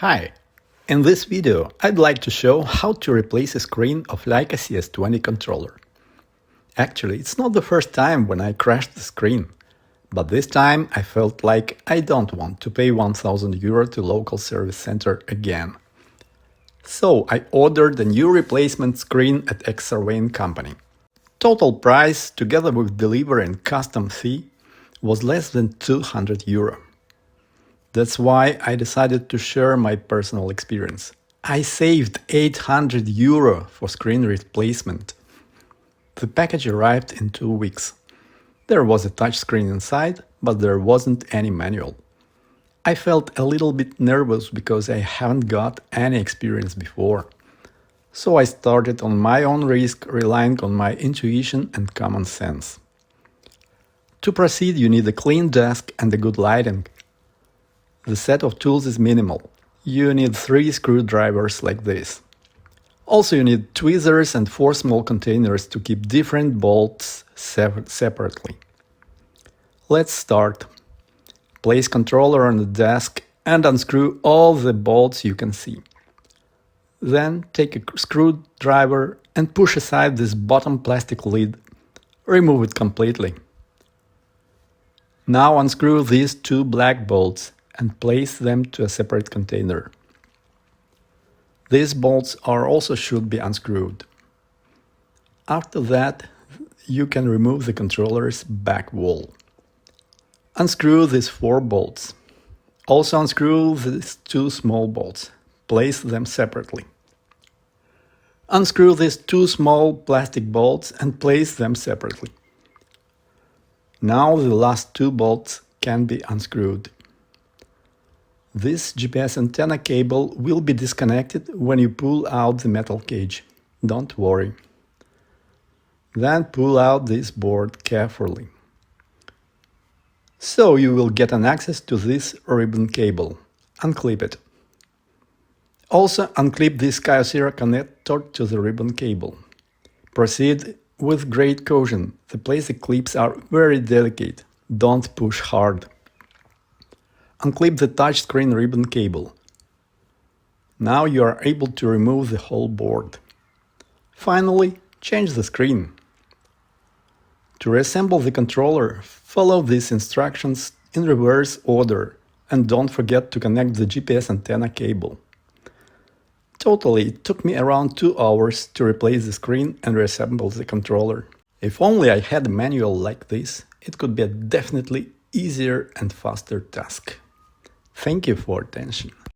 Hi! In this video, I'd like to show how to replace a screen of Leica CS20 controller. Actually, it's not the first time when I crashed the screen, but this time I felt like I don't want to pay 1000 euro to local service center again. So I ordered a new replacement screen at ex-surveying company. Total price, together with delivery and custom fee, was less than 200 euro. That's why I decided to share my personal experience. I saved 800 euro for screen replacement. The package arrived in 2 weeks. There was a touchscreen inside, but there wasn't any manual. I felt a little bit nervous because I haven't got any experience before. So I started on my own risk, relying on my intuition and common sense. To proceed, you need a clean desk and a good lighting. The set of tools is minimal. You need 3 screwdrivers like this. Also, you need tweezers and 4 small containers to keep different bolts separately. Let's start. Place controller on the desk and unscrew all the bolts you can see. Then take a screwdriver and push aside this bottom plastic lid. Remove it completely. Now unscrew these 2 black bolts and place them to a separate container. These bolts also should be unscrewed. After that, you can remove the controller's back wall. Unscrew these 4 bolts. Also unscrew these 2 small bolts. Place them separately. Unscrew these 2 small plastic bolts and place them separately. Now the last 2 bolts can be unscrewed. This GPS antenna cable will be disconnected when you pull out the metal cage. Don't worry. Then pull out this board carefully. So you will get an access to this ribbon cable. Unclip it. Also unclip this Kyocera connector to the ribbon cable. Proceed with great caution. The plastic clips are very delicate. Don't push hard. Unclip the touchscreen ribbon cable. Now you are able to remove the whole board. Finally, change the screen. To reassemble the controller, follow these instructions in reverse order and don't forget to connect the GPS antenna cable. Totally, it took me around 2 hours to replace the screen and reassemble the controller. If only I had a manual like this, it could be a definitely easier and faster task. Thank you for attention.